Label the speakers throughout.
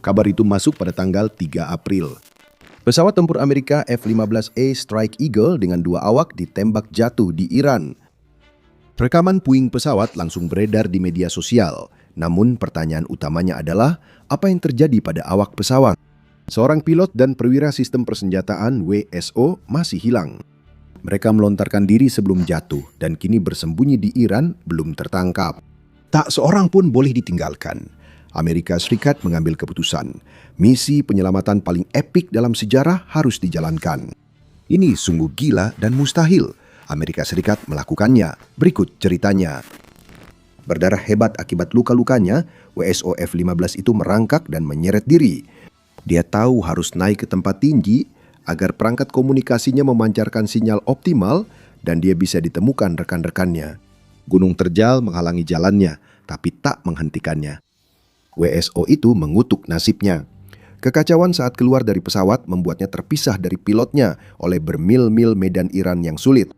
Speaker 1: Kabar itu masuk pada tanggal 3 April. Pesawat tempur Amerika F-15A Strike Eagle dengan 2 awak ditembak jatuh di Iran. Rekaman puing pesawat langsung beredar di media sosial. Namun pertanyaan utamanya adalah, apa yang terjadi pada awak pesawat? Seorang pilot dan perwira sistem persenjataan WSO masih hilang. Mereka melontarkan diri sebelum jatuh dan kini bersembunyi di Iran belum tertangkap. Tak seorang pun boleh ditinggalkan. Amerika Serikat mengambil keputusan, misi penyelamatan paling epik dalam sejarah harus dijalankan. Ini sungguh gila dan mustahil. Amerika Serikat melakukannya. Berikut ceritanya. Berdarah hebat akibat luka-lukanya, WSO F-15 itu merangkak dan menyeret diri. Dia tahu harus naik ke tempat tinggi agar perangkat komunikasinya memancarkan sinyal optimal dan dia bisa ditemukan rekan-rekannya. Gunung terjal menghalangi jalannya, tapi tak menghentikannya. WSO itu mengutuk nasibnya. Kekacauan saat keluar dari pesawat membuatnya terpisah dari pilotnya oleh bermil-mil medan Iran yang sulit.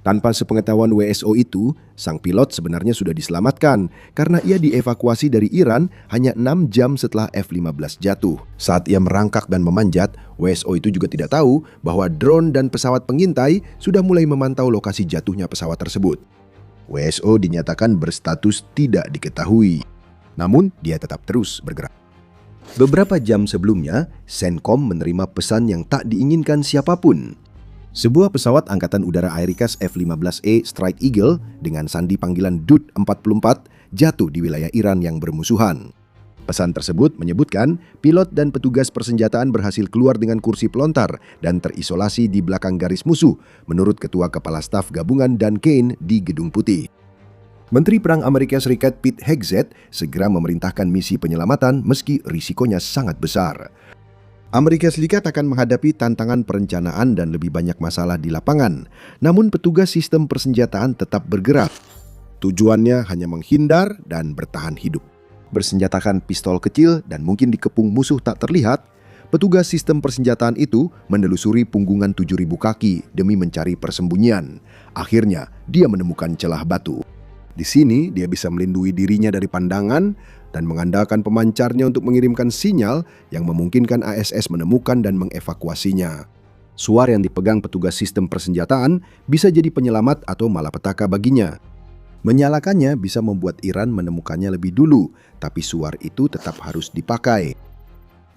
Speaker 1: Tanpa sepengetahuan WSO itu, sang pilot sebenarnya sudah diselamatkan karena ia dievakuasi dari Iran hanya 6 jam setelah F-15 jatuh. Saat ia merangkak dan memanjat, WSO itu juga tidak tahu bahwa drone dan pesawat pengintai sudah mulai memantau lokasi jatuhnya pesawat tersebut. WSO dinyatakan berstatus tidak diketahui. Namun, dia tetap terus bergerak. Beberapa jam sebelumnya, CENTCOM menerima pesan yang tak diinginkan siapapun. Sebuah pesawat Angkatan Udara Amerika F-15A Strike Eagle dengan sandi panggilan DUT-44 jatuh di wilayah Iran yang bermusuhan. Pesan tersebut menyebutkan pilot dan petugas persenjataan berhasil keluar dengan kursi pelontar dan terisolasi di belakang garis musuh, menurut Ketua Kepala Staf Gabungan Dan Kane di Gedung Putih. Menteri Perang Amerika Serikat Pete Hegseth segera memerintahkan misi penyelamatan meski risikonya sangat besar. Amerika Serikat akan menghadapi tantangan perencanaan dan lebih banyak masalah di lapangan. Namun petugas sistem persenjataan tetap bergerak. Tujuannya hanya menghindar dan bertahan hidup. Bersenjatakan pistol kecil dan mungkin dikepung musuh tak terlihat, petugas sistem persenjataan itu menelusuri punggungan 7.000 kaki demi mencari persembunyian. Akhirnya, dia menemukan celah batu. Di sini, dia bisa melindungi dirinya dari pandangan dan mengandalkan pemancarnya untuk mengirimkan sinyal yang memungkinkan ASS menemukan dan mengevakuasinya. Suar yang dipegang petugas sistem persenjataan bisa jadi penyelamat atau malapetaka baginya. Menyalakannya bisa membuat Iran menemukannya lebih dulu, tapi suar itu tetap harus dipakai.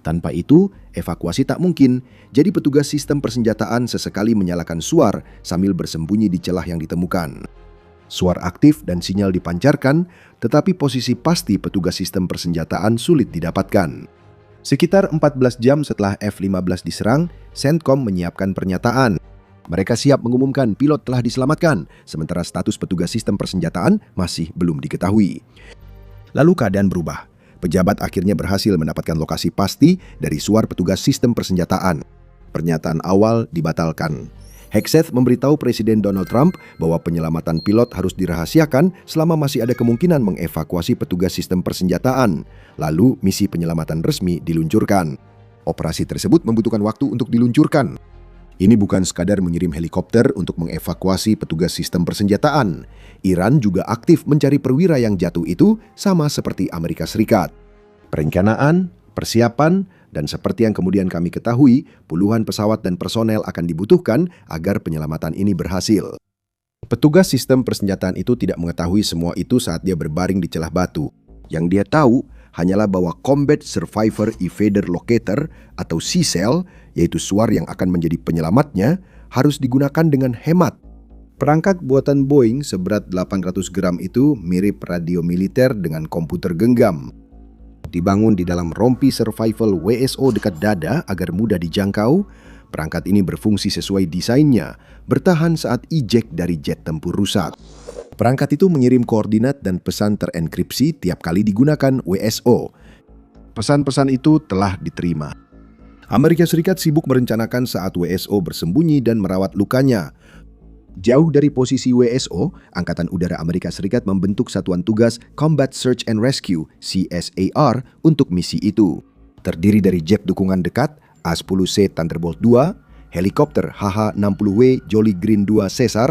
Speaker 1: Tanpa itu, evakuasi tak mungkin, jadi petugas sistem persenjataan sesekali menyalakan suar sambil bersembunyi di celah yang ditemukan. Suar aktif dan sinyal dipancarkan, tetapi posisi pasti petugas sistem persenjataan sulit didapatkan. Sekitar 14 jam setelah F-15 diserang, CENTCOM menyiapkan pernyataan. Mereka siap mengumumkan pilot telah diselamatkan, sementara status petugas sistem persenjataan masih belum diketahui. Lalu keadaan berubah. Pejabat akhirnya berhasil mendapatkan lokasi pasti dari suar petugas sistem persenjataan. Pernyataan awal dibatalkan. Hegseth memberitahu Presiden Donald Trump bahwa penyelamatan pilot harus dirahasiakan selama masih ada kemungkinan mengevakuasi petugas sistem persenjataan. Lalu misi penyelamatan resmi diluncurkan. Operasi tersebut membutuhkan waktu untuk diluncurkan. Ini bukan sekadar mengirim helikopter untuk mengevakuasi petugas sistem persenjataan. Iran juga aktif mencari perwira yang jatuh itu sama seperti Amerika Serikat. Perencanaan, persiapan, dan seperti yang kemudian kami ketahui, puluhan pesawat dan personel akan dibutuhkan agar penyelamatan ini berhasil. Petugas sistem persenjataan itu tidak mengetahui semua itu saat dia berbaring di celah batu. Yang dia tahu hanyalah bahwa Combat Survivor Evader Locator atau CSEL, yaitu suar yang akan menjadi penyelamatnya, harus digunakan dengan hemat. Perangkat buatan Boeing seberat 800 gram itu mirip radio militer dengan komputer genggam. Dibangun di dalam rompi survival WSO dekat dada agar mudah dijangkau, perangkat ini berfungsi sesuai desainnya, bertahan saat ejek dari jet tempur rusak. Perangkat itu mengirim koordinat dan pesan terenkripsi tiap kali digunakan WSO. Pesan-pesan itu telah diterima. Amerika Serikat sibuk merencanakan saat WSO bersembunyi dan merawat lukanya. Jauh dari posisi WSO, Angkatan Udara Amerika Serikat membentuk Satuan Tugas Combat Search and Rescue (CSAR) untuk misi itu. Terdiri dari jet dukungan dekat A-10C Thunderbolt II, helikopter HH-60W Jolly Green II Caesar,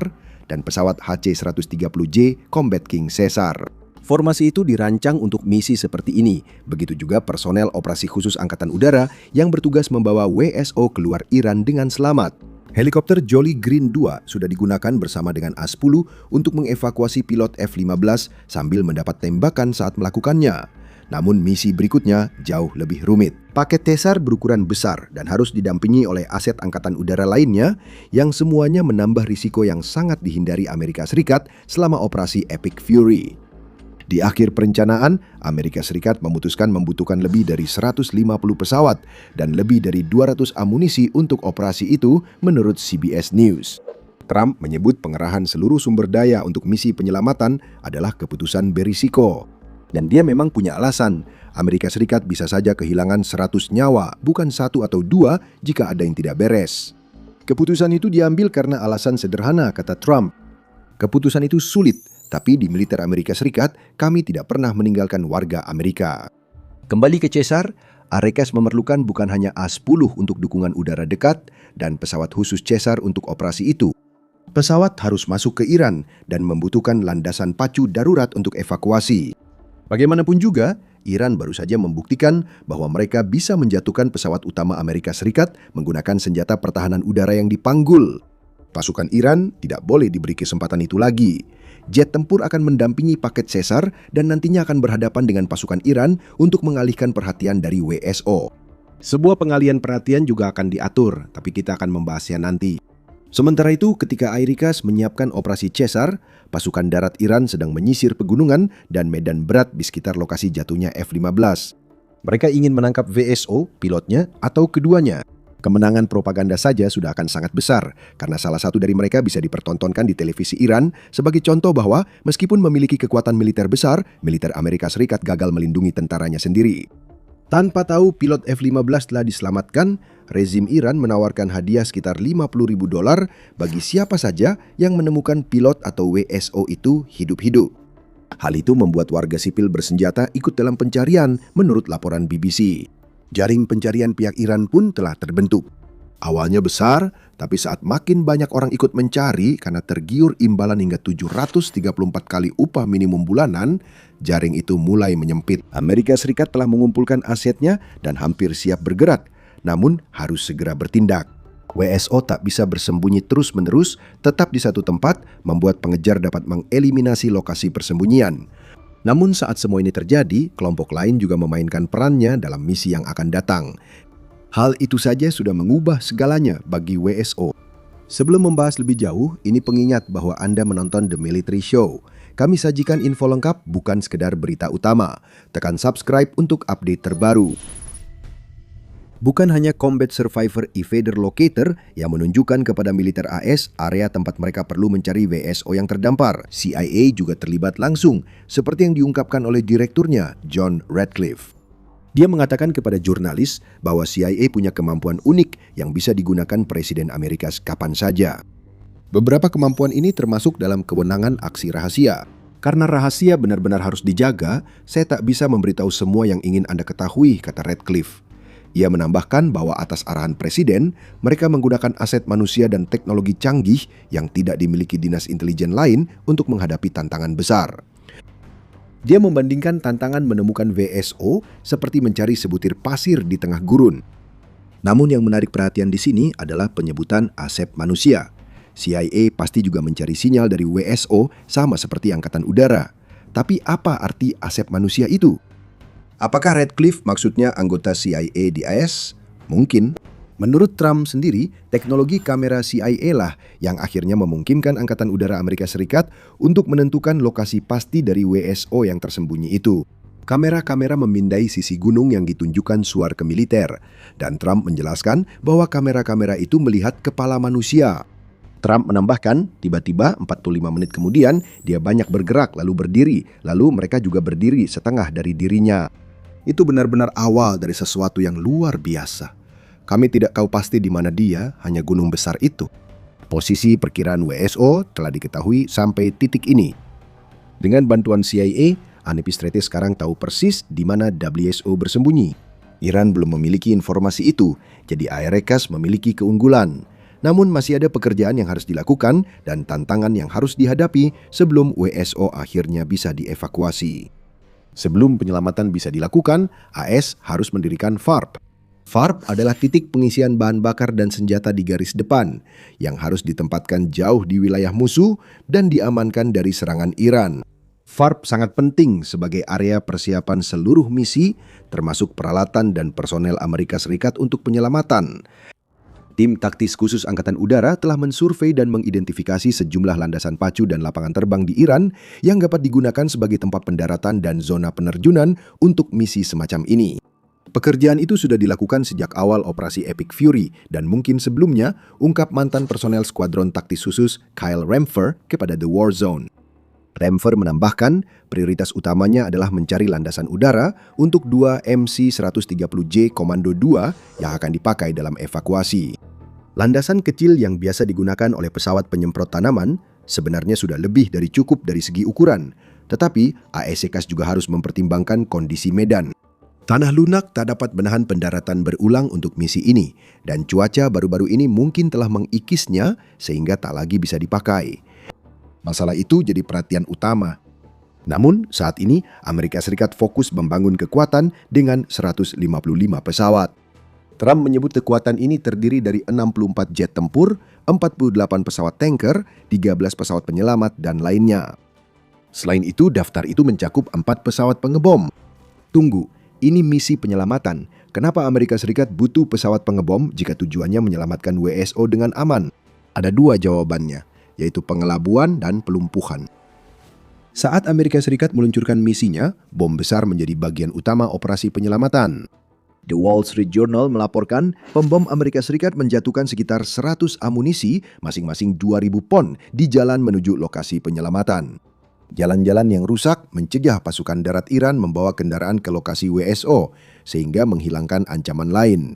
Speaker 1: dan pesawat HC-130J Combat King Caesar. Formasi itu dirancang untuk misi seperti ini. Begitu juga personel operasi khusus Angkatan Udara yang bertugas membawa WSO keluar Iran dengan selamat. Helikopter Jolly Green 2 sudah digunakan bersama dengan A-10 untuk mengevakuasi pilot F-15 sambil mendapat tembakan saat melakukannya. Namun misi berikutnya jauh lebih rumit. Paket Caesar berukuran besar dan harus didampingi oleh aset Angkatan Udara lainnya yang semuanya menambah risiko yang sangat dihindari Amerika Serikat selama operasi Epic Fury. Di akhir perencanaan, Amerika Serikat memutuskan membutuhkan lebih dari 150 pesawat dan lebih dari 200 amunisi untuk operasi itu menurut CBS News. Trump menyebut pengerahan seluruh sumber daya untuk misi penyelamatan adalah keputusan berisiko. Dan dia memang punya alasan. Amerika Serikat bisa saja kehilangan 100 nyawa, bukan 1 atau 2 jika ada yang tidak beres. Keputusan itu diambil karena alasan sederhana, kata Trump. Keputusan itu sulit, tapi di militer Amerika Serikat, kami tidak pernah meninggalkan warga Amerika. Kembali ke Caesar, Arekas memerlukan bukan hanya A-10 untuk dukungan udara dekat dan pesawat khusus Caesar untuk operasi itu. Pesawat harus masuk ke Iran dan membutuhkan landasan pacu darurat untuk evakuasi. Bagaimanapun juga, Iran baru saja membuktikan bahwa mereka bisa menjatuhkan pesawat utama Amerika Serikat menggunakan senjata pertahanan udara yang dipanggul. Pasukan Iran tidak boleh diberi kesempatan itu lagi. Jet tempur akan mendampingi paket Caesar dan nantinya akan berhadapan dengan pasukan Iran untuk mengalihkan perhatian dari WSO. Sebuah pengalihan perhatian juga akan diatur, tapi kita akan membahasnya nanti. Sementara itu, ketika Airikas menyiapkan operasi Caesar, pasukan darat Iran sedang menyisir pegunungan dan medan berat di sekitar lokasi jatuhnya F-15. Mereka ingin menangkap WSO, pilotnya, atau keduanya. Kemenangan propaganda saja sudah akan sangat besar, karena salah satu dari mereka bisa dipertontonkan di televisi Iran sebagai contoh bahwa meskipun memiliki kekuatan militer besar, militer Amerika Serikat gagal melindungi tentaranya sendiri. Tanpa tahu pilot F-15 telah diselamatkan, rezim Iran menawarkan hadiah sekitar $50.000 bagi siapa saja yang menemukan pilot atau WSO itu hidup-hidup. Hal itu membuat warga sipil bersenjata ikut dalam pencarian menurut laporan BBC. Jaring pencarian pihak Iran pun telah terbentuk. Awalnya besar, tapi saat makin banyak orang ikut mencari karena tergiur imbalan hingga 734 kali upah minimum bulanan, jaring itu mulai menyempit. Amerika Serikat telah mengumpulkan asetnya dan hampir siap bergerak, namun harus segera bertindak. WSO tak bisa bersembunyi terus-menerus, tetap di satu tempat, membuat pengejar dapat mengeliminasi lokasi persembunyian. Namun saat semua ini terjadi, kelompok lain juga memainkan perannya dalam misi yang akan datang. Hal itu saja sudah mengubah segalanya bagi WSO. Sebelum membahas lebih jauh, ini pengingat bahwa Anda menonton The Military Show. Kami sajikan info lengkap, bukan sekedar berita utama. Tekan subscribe untuk update terbaru. Bukan hanya Combat Survivor Evader Locator yang menunjukkan kepada militer AS area tempat mereka perlu mencari WSO yang terdampar. CIA juga terlibat langsung, seperti yang diungkapkan oleh direkturnya, John Radcliffe. Dia mengatakan kepada jurnalis bahwa CIA punya kemampuan unik yang bisa digunakan Presiden Amerika kapan saja. Beberapa kemampuan ini termasuk dalam kewenangan aksi rahasia. Karena rahasia benar-benar harus dijaga, saya tak bisa memberitahu semua yang ingin Anda ketahui, kata Radcliffe. Ia menambahkan bahwa atas arahan Presiden, mereka menggunakan aset manusia dan teknologi canggih yang tidak dimiliki dinas intelijen lain untuk menghadapi tantangan besar. Dia membandingkan tantangan menemukan WSO seperti mencari sebutir pasir di tengah gurun. Namun yang menarik perhatian di sini adalah penyebutan aset manusia. CIA pasti juga mencari sinyal dari WSO sama seperti Angkatan Udara. Tapi apa arti aset manusia itu? Apakah Radcliffe maksudnya anggota CIA di AS? Mungkin. Menurut Trump sendiri, teknologi kamera CIA lah yang akhirnya memungkinkan Angkatan Udara Amerika Serikat untuk menentukan lokasi pasti dari WSO yang tersembunyi itu. Kamera-kamera memindai sisi gunung yang ditunjukkan suar ke militer, dan Trump menjelaskan bahwa kamera-kamera itu melihat kepala manusia. Trump menambahkan, tiba-tiba 45 menit kemudian, dia banyak bergerak lalu berdiri, lalu mereka juga berdiri setengah dari dirinya. Itu benar-benar awal dari sesuatu yang luar biasa. Kami tidak tahu pasti di mana dia, hanya gunung besar itu. Posisi perkiraan WSO telah diketahui sampai titik ini. Dengan bantuan CIA, Anipistrete sekarang tahu persis di mana WSO bersembunyi. Iran belum memiliki informasi itu, jadi Aerekas memiliki keunggulan. Namun masih ada pekerjaan yang harus dilakukan dan tantangan yang harus dihadapi sebelum WSO akhirnya bisa dievakuasi. Sebelum penyelamatan bisa dilakukan, AS harus mendirikan FARP. FARP adalah titik pengisian bahan bakar dan senjata di garis depan yang harus ditempatkan jauh di wilayah musuh dan diamankan dari serangan Iran. FARP sangat penting sebagai area persiapan seluruh misi, termasuk peralatan dan personel Amerika Serikat untuk penyelamatan. Tim taktis khusus Angkatan Udara telah mensurvei dan mengidentifikasi sejumlah landasan pacu dan lapangan terbang di Iran yang dapat digunakan sebagai tempat pendaratan dan zona penerjunan untuk misi semacam ini. Pekerjaan itu sudah dilakukan sejak awal operasi Epic Fury dan mungkin sebelumnya, ungkap mantan personel skuadron taktis khusus Kyle Ramfer kepada The War Zone. Ramfer menambahkan, prioritas utamanya adalah mencari landasan udara untuk 2 MC-130J Komando 2 yang akan dipakai dalam evakuasi. Landasan kecil yang biasa digunakan oleh pesawat penyemprot tanaman sebenarnya sudah lebih dari cukup dari segi ukuran, tetapi AS juga harus mempertimbangkan kondisi medan. Tanah lunak tak dapat menahan pendaratan berulang untuk misi ini, dan cuaca baru-baru ini mungkin telah mengikisnya sehingga tak lagi bisa dipakai. Masalah itu jadi perhatian utama. Namun, saat ini Amerika Serikat fokus membangun kekuatan dengan 155 pesawat. Trump menyebut kekuatan ini terdiri dari 64 jet tempur, 48 pesawat tanker, 13 pesawat penyelamat, dan lainnya. Selain itu, daftar itu mencakup 4 pesawat pengebom. Tunggu. Ini misi penyelamatan. Kenapa Amerika Serikat butuh pesawat pengebom jika tujuannya menyelamatkan WSO dengan aman? Ada 2 jawabannya, yaitu pengelabuan dan pelumpuhan. Saat Amerika Serikat meluncurkan misinya, bom besar menjadi bagian utama operasi penyelamatan. The Wall Street Journal melaporkan pembom Amerika Serikat menjatuhkan sekitar 100 amunisi masing-masing 2.000 pon di jalan menuju lokasi penyelamatan. Jalan-jalan yang rusak mencegah pasukan darat Iran membawa kendaraan ke lokasi WSO, sehingga menghilangkan ancaman lain.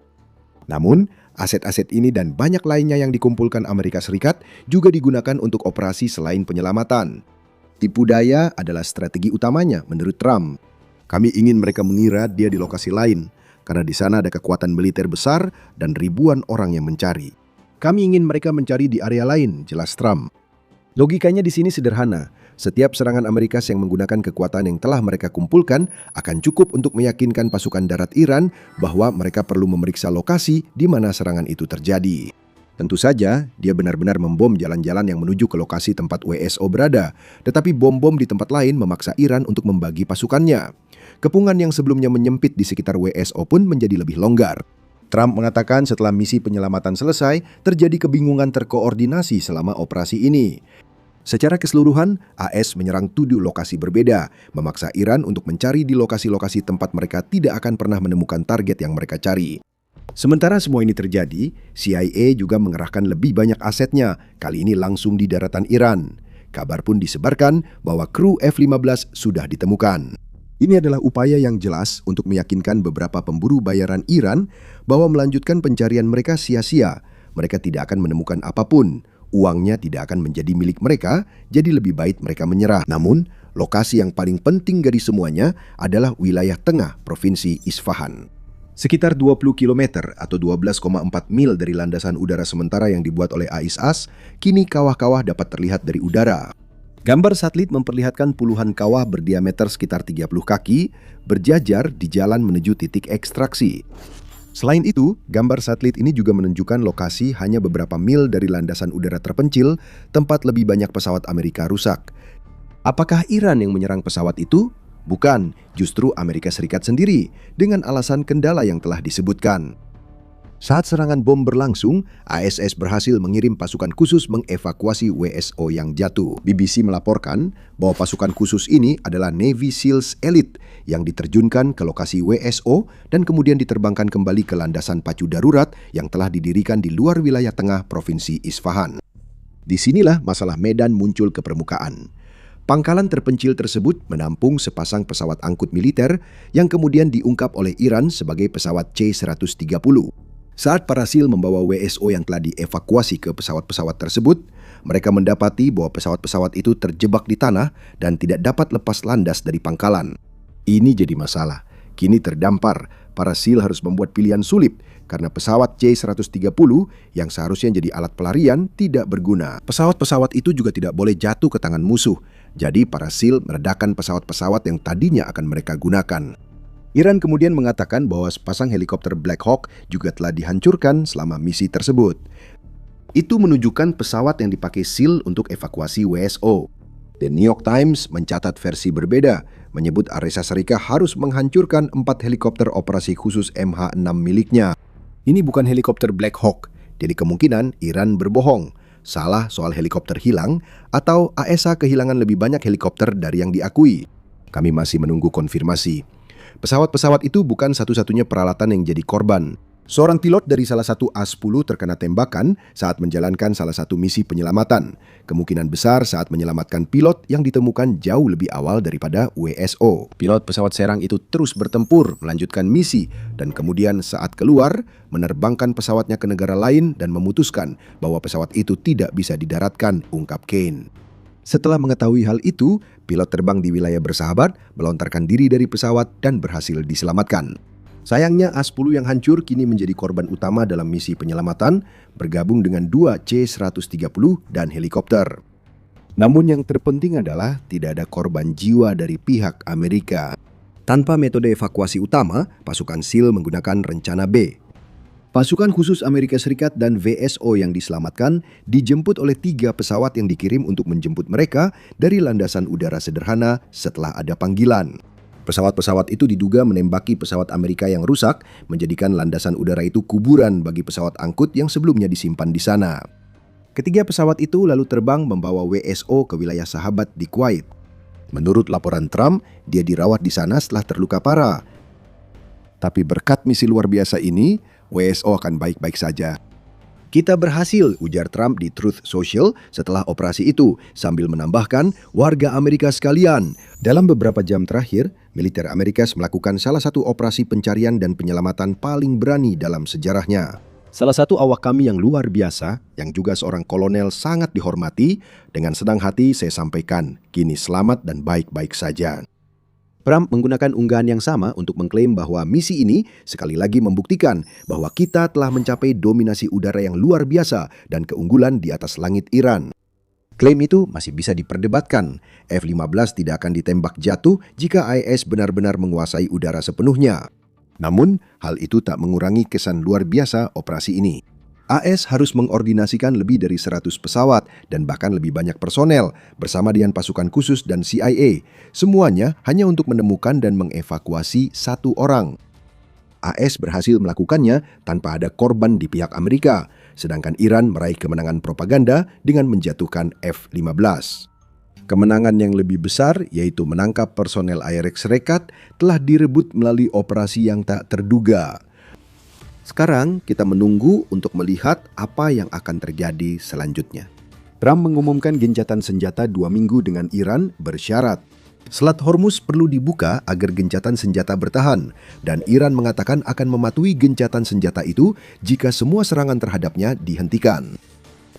Speaker 1: Namun, aset-aset ini dan banyak lainnya yang dikumpulkan Amerika Serikat juga digunakan untuk operasi selain penyelamatan. Tipu daya adalah strategi utamanya menurut Trump. Kami ingin mereka mengira dia di lokasi lain, karena di sana ada kekuatan militer besar dan ribuan orang yang mencari. Kami ingin mereka mencari di area lain, jelas Trump. Logikanya di sini sederhana. Setiap serangan Amerika yang menggunakan kekuatan yang telah mereka kumpulkan akan cukup untuk meyakinkan pasukan darat Iran bahwa mereka perlu memeriksa lokasi di mana serangan itu terjadi. Tentu saja, dia benar-benar membom jalan-jalan yang menuju ke lokasi tempat WSO berada, tetapi bom-bom di tempat lain memaksa Iran untuk membagi pasukannya. Kepungan yang sebelumnya menyempit di sekitar WSO pun menjadi lebih longgar. Trump mengatakan setelah misi penyelamatan selesai, terjadi kebingungan terkoordinasi selama operasi ini. Secara keseluruhan, AS menyerang 7 lokasi berbeda, memaksa Iran untuk mencari di lokasi-lokasi tempat mereka tidak akan pernah menemukan target yang mereka cari. Sementara semua ini terjadi, CIA juga mengerahkan lebih banyak asetnya, kali ini langsung di daratan Iran. Kabar pun disebarkan bahwa kru F-15 sudah ditemukan. Ini adalah upaya yang jelas untuk meyakinkan beberapa pemburu bayaran Iran bahwa melanjutkan pencarian mereka sia-sia. Mereka tidak akan menemukan apapun. Uangnya tidak akan menjadi milik mereka, jadi lebih baik mereka menyerah. Namun, lokasi yang paling penting dari semuanya adalah wilayah tengah Provinsi Isfahan. Sekitar 20 km atau 12,4 mil dari landasan udara sementara yang dibuat oleh AIS-AS, kini kawah-kawah dapat terlihat dari udara. Gambar satelit memperlihatkan puluhan kawah berdiameter sekitar 30 kaki, berjajar di jalan menuju titik ekstraksi. Selain itu, gambar satelit ini juga menunjukkan lokasi hanya beberapa mil dari landasan udara terpencil, tempat lebih banyak pesawat Amerika rusak. Apakah Iran yang menyerang pesawat itu? Bukan, justru Amerika Serikat sendiri, dengan alasan kendala yang telah disebutkan. Saat serangan bom berlangsung, AS berhasil mengirim pasukan khusus mengevakuasi WSO yang jatuh. BBC melaporkan bahwa pasukan khusus ini adalah Navy SEALs Elite yang diterjunkan ke lokasi WSO dan kemudian diterbangkan kembali ke landasan pacu darurat yang telah didirikan di luar wilayah tengah Provinsi Isfahan. Disinilah masalah medan muncul ke permukaan. Pangkalan terpencil tersebut menampung sepasang pesawat angkut militer yang kemudian diungkap oleh Iran sebagai pesawat C-130. Saat para SEAL membawa WSO yang telah dievakuasi ke pesawat-pesawat tersebut, mereka mendapati bahwa pesawat-pesawat itu terjebak di tanah dan tidak dapat lepas landas dari pangkalan. Ini jadi masalah. Kini terdampar, para SEAL harus membuat pilihan sulit karena pesawat C-130 yang seharusnya jadi alat pelarian tidak berguna. Pesawat-pesawat itu juga tidak boleh jatuh ke tangan musuh. Jadi para SEAL meledakkan pesawat-pesawat yang tadinya akan mereka gunakan. Iran kemudian mengatakan bahwa sepasang helikopter Black Hawk juga telah dihancurkan selama misi tersebut. Itu menunjukkan pesawat yang dipakai SEAL untuk evakuasi WSO. The New York Times mencatat versi berbeda, menyebut Amerika Serikat harus menghancurkan 4 helikopter operasi khusus MH-6 miliknya. Ini bukan helikopter Black Hawk, jadi kemungkinan Iran berbohong, salah soal helikopter hilang, atau AESA kehilangan lebih banyak helikopter dari yang diakui. Kami masih menunggu konfirmasi. Pesawat-pesawat itu bukan satu-satunya peralatan yang jadi korban. Seorang pilot dari salah satu A-10 terkena tembakan saat menjalankan salah satu misi penyelamatan. Kemungkinan besar saat menyelamatkan pilot yang ditemukan jauh lebih awal daripada WSO. Pilot pesawat serang itu terus bertempur melanjutkan misi dan kemudian saat keluar menerbangkan pesawatnya ke negara lain dan memutuskan bahwa pesawat itu tidak bisa didaratkan, ungkap Kane. Setelah mengetahui hal itu, pilot terbang di wilayah bersahabat, melontarkan diri dari pesawat dan berhasil diselamatkan. Sayangnya A-10 yang hancur kini menjadi korban utama dalam misi penyelamatan, bergabung dengan 2 C-130 dan helikopter. Namun yang terpenting adalah tidak ada korban jiwa dari pihak Amerika. Tanpa metode evakuasi utama, pasukan SEAL menggunakan rencana B. Pasukan khusus Amerika Serikat dan WSO yang diselamatkan dijemput oleh 3 pesawat yang dikirim untuk menjemput mereka dari landasan udara sederhana setelah ada panggilan. Pesawat-pesawat itu diduga menembaki pesawat Amerika yang rusak, menjadikan landasan udara itu kuburan bagi pesawat angkut yang sebelumnya disimpan di sana. Ketiga pesawat itu lalu terbang membawa WSO ke wilayah sahabat di Kuwait. Menurut laporan Trump, dia dirawat di sana setelah terluka parah. Tapi berkat misi luar biasa ini, WSO akan baik-baik saja. Kita berhasil, ujar Trump di Truth Social setelah operasi itu, sambil menambahkan, warga Amerika sekalian. Dalam beberapa jam terakhir, militer Amerika melakukan salah satu operasi pencarian dan penyelamatan paling berani dalam sejarahnya. Salah satu awak kami yang luar biasa, yang juga seorang kolonel sangat dihormati, dengan senang hati saya sampaikan, kini selamat dan baik-baik saja. Trump menggunakan unggahan yang sama untuk mengklaim bahwa misi ini sekali lagi membuktikan bahwa kita telah mencapai dominasi udara yang luar biasa dan keunggulan di atas langit Iran. Klaim itu masih bisa diperdebatkan. F-15 tidak akan ditembak jatuh jika IS benar-benar menguasai udara sepenuhnya. Namun, hal itu tak mengurangi kesan luar biasa operasi ini. AS harus mengordinasikan lebih dari 100 pesawat dan bahkan lebih banyak personel bersama dengan pasukan khusus dan CIA. Semuanya hanya untuk menemukan dan mengevakuasi 1 orang. AS berhasil melakukannya tanpa ada korban di pihak Amerika, sedangkan Iran meraih kemenangan propaganda dengan menjatuhkan F-15. Kemenangan yang lebih besar, yaitu menangkap personel Amerika Serikat, telah direbut melalui operasi yang tak terduga. Sekarang kita menunggu untuk melihat apa yang akan terjadi selanjutnya. Trump mengumumkan gencatan senjata 2 minggu dengan Iran bersyarat. Selat Hormuz perlu dibuka agar gencatan senjata bertahan, dan Iran mengatakan akan mematuhi gencatan senjata itu jika semua serangan terhadapnya dihentikan.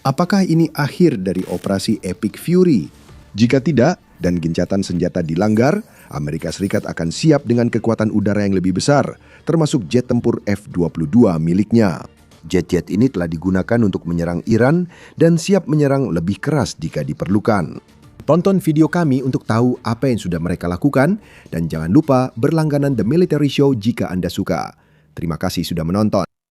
Speaker 1: Apakah ini akhir dari operasi Epic Fury? Jika tidak, dan gencatan senjata dilanggar, Amerika Serikat akan siap dengan kekuatan udara yang lebih besar, termasuk jet tempur F-22 miliknya. Jet-jet ini telah digunakan untuk menyerang Iran dan siap menyerang lebih keras jika diperlukan. Tonton video kami untuk tahu apa yang sudah mereka lakukan, dan jangan lupa berlangganan The Military Show jika Anda suka. Terima kasih sudah menonton.